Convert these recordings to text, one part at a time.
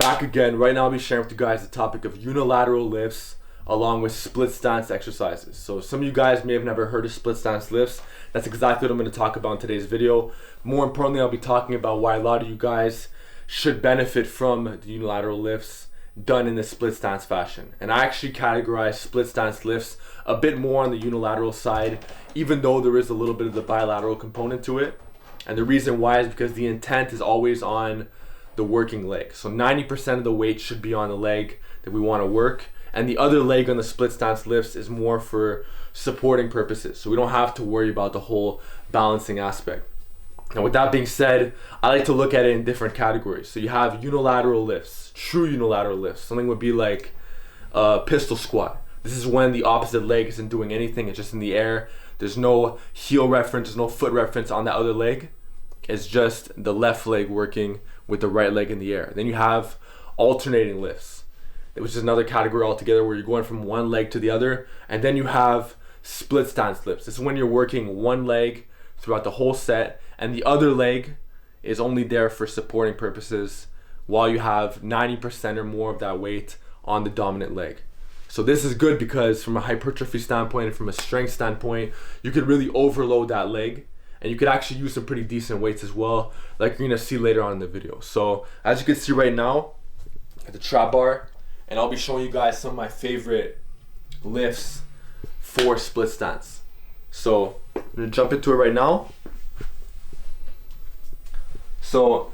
Back again. Right now I'll be sharing with you guys the topic of unilateral lifts along with split stance exercises. So some of you guys may have never heard of split stance lifts. That's exactly what I'm going to talk about in today's video. More importantly, I'll be talking about why a lot of you guys should benefit from the unilateral lifts done in the split stance fashion. And I actually categorize split stance lifts a bit more on the unilateral side, even though there is a little bit of the bilateral component to it. And the reason why is because the intent is always on the working leg. So 90% of the weight should be on the leg that we want to work, and the other leg on the split stance lifts is more for supporting purposes. So we don't have to worry about the whole balancing aspect. Now with that being said, I like to look at it in different categories. So you have unilateral lifts, true unilateral lifts. Something would be like a pistol squat. This is when the opposite leg isn't doing anything, it's just in the air. There's no heel reference, there's no foot reference on that other leg. It's just the left leg working with the right leg in the air. Then you have alternating lifts, which is another category altogether where you're going from one leg to the other. And then you have split stance lifts. This is when you're working one leg throughout the whole set and the other leg is only there for supporting purposes while you have 90% or more of that weight on the dominant leg. So this is good because from a hypertrophy standpoint and from a strength standpoint, you could really overload that leg. And you could actually use some pretty decent weights as well, like you're gonna see later on in the video. So as you can see right now, at the trap bar, and I'll be showing you guys some of my favorite lifts for split stance. So I'm gonna jump into it right now. So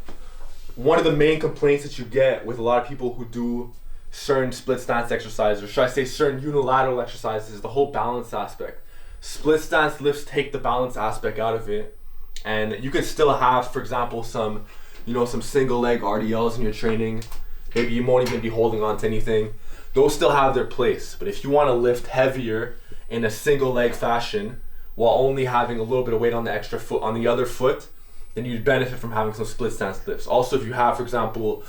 one of the main complaints that you get with a lot of people who do certain split stance exercises, or should I say certain unilateral exercises, is the whole balance aspect. Split stance lifts take the balance aspect out of it, and you could still have, for example, some single leg RDLs in your training. Maybe you won't even be holding on to anything. Those still have their place, but if you want to lift heavier in a single leg fashion while only having a little bit of weight on the extra foot, on the other foot, then you'd benefit from having some split stance lifts. Also, if you have, for example,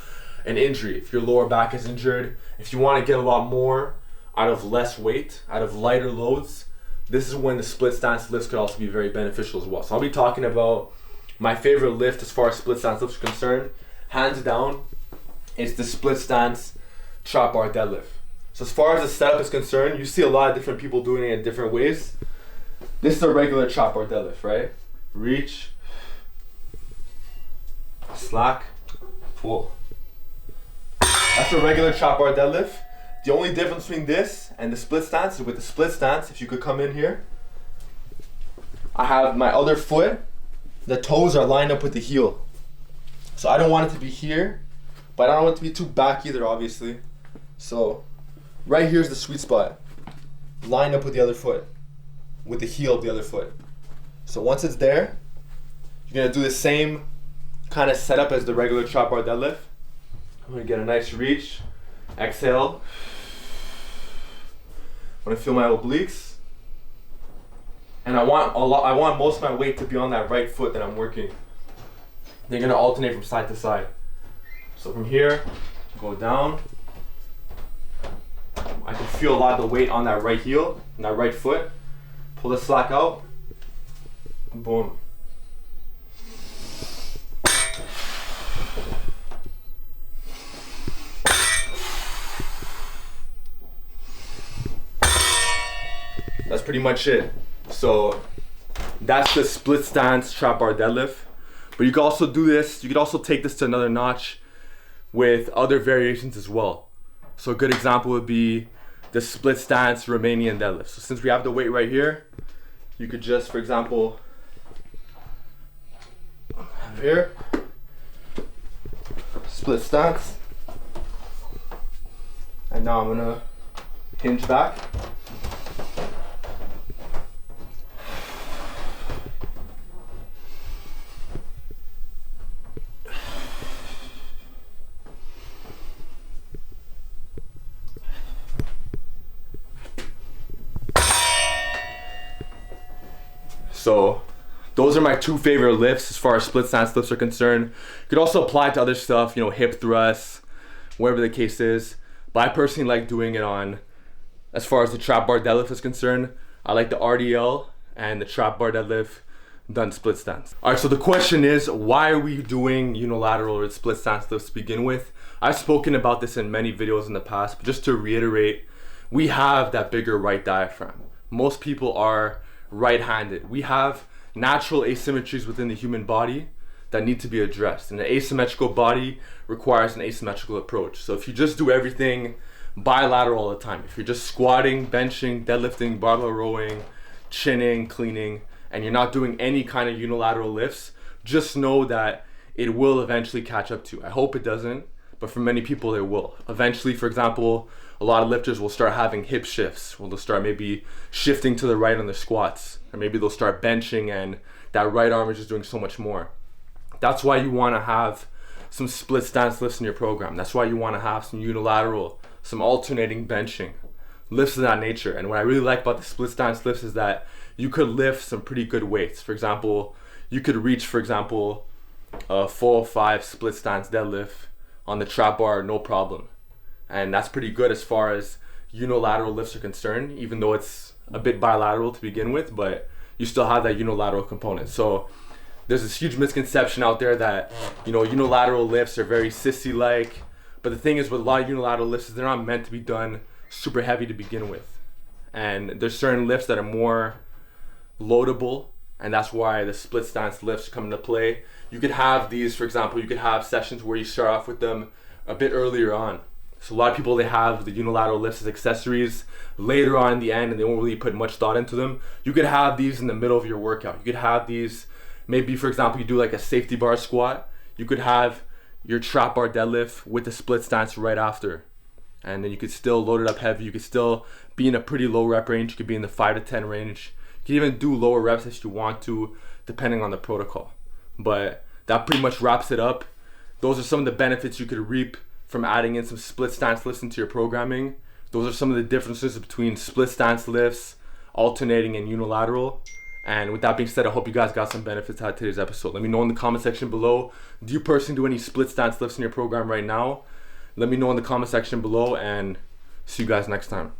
an injury, if your lower back is injured, if you want to get a lot more out of less weight, out of lighter loads, this is when the split stance lifts could also be very beneficial as well. So I'll be talking about my favorite lift as far as split stance lifts are concerned. Hands down, it's the split stance trap bar deadlift. So as far as the setup is concerned, you see a lot of different people doing it in different ways. This is a regular trap bar deadlift, right? Reach, slack, pull. That's a regular trap bar deadlift. The only difference between this and the split stance is with the split stance, if you could come in here, I have my other foot, the toes are lined up with the heel. So I don't want it to be here, but I don't want it to be too back either, obviously. So right here's the sweet spot, lined up with the other foot, with the heel of the other foot. So once it's there, you're gonna do the same kind of setup as the regular trap bar deadlift. I'm gonna get a nice reach, exhale. I want to feel my obliques, and I want most of my weight to be on that right foot that I'm working. They're gonna alternate from side to side. So from here, go down. I can feel a lot of the weight on that right heel and that right foot. Pull the slack out. Boom. That's pretty much it. So that's the split stance trap bar deadlift. But you can also do this, you could also take this to another notch with other variations as well. So a good example would be the split stance Romanian deadlift. So since we have the weight right here, you could just, for example, have here, split stance. And now I'm gonna hinge back. So those are my two favorite lifts as far as split stance lifts are concerned. You could also apply it to other stuff, hip thrusts, whatever the case is. But I personally like doing it on, as far as the trap bar deadlift is concerned, I like the RDL and the trap bar deadlift done split stance. All right, so the question is, why are we doing unilateral or split stance lifts to begin with? I've spoken about this in many videos in the past, but just to reiterate, we have that bigger right diaphragm. Most people are right-handed. We have natural asymmetries within the human body that need to be addressed. And an asymmetrical body requires an asymmetrical approach. So if you just do everything bilateral all the time, if you're just squatting, benching, deadlifting, barbell rowing, chinning, cleaning, and you're not doing any kind of unilateral lifts, just know that it will eventually catch up to you. I hope it doesn't, but for many people it will. Eventually, for example, a lot of lifters will start having hip shifts, where they'll start maybe shifting to the right on their squats, or maybe they'll start benching and that right arm is just doing so much more. That's why you want to have some split stance lifts in your program. That's why you want to have some unilateral, some alternating benching, lifts of that nature. And what I really like about the split stance lifts is that you could lift some pretty good weights. For example, you could reach, for example, a 405 split stance deadlift on the trap bar, no problem. And that's pretty good as far as unilateral lifts are concerned, even though it's a bit bilateral to begin with, but you still have that unilateral component. So there's this huge misconception out there that, unilateral lifts are very sissy-like. But the thing is with a lot of unilateral lifts is they're not meant to be done super heavy to begin with. And there's certain lifts that are more loadable, and that's why the split stance lifts come into play. You could have these, for example, you could have sessions where you start off with them a bit earlier on. So a lot of people, they have the unilateral lifts as accessories later on in the end, and they won't really put much thought into them. You could have these in the middle of your workout. You could have these, maybe for example, you do like a safety bar squat. You could have your trap bar deadlift with the split stance right after. And then you could still load it up heavy. You could still be in a pretty low rep range. You could be in the 5 to 10 range. You can even do lower reps if you want to, depending on the protocol. But that pretty much wraps it up. Those are some of the benefits you could reap from adding in some split stance lifts into your programming. Those are some of the differences between split stance lifts, alternating, and unilateral. And with that being said, I hope you guys got some benefits out of today's episode. Let me know in the comment section below, do you personally do any split stance lifts in your program right now? Let me know in the comment section below, and see you guys next time.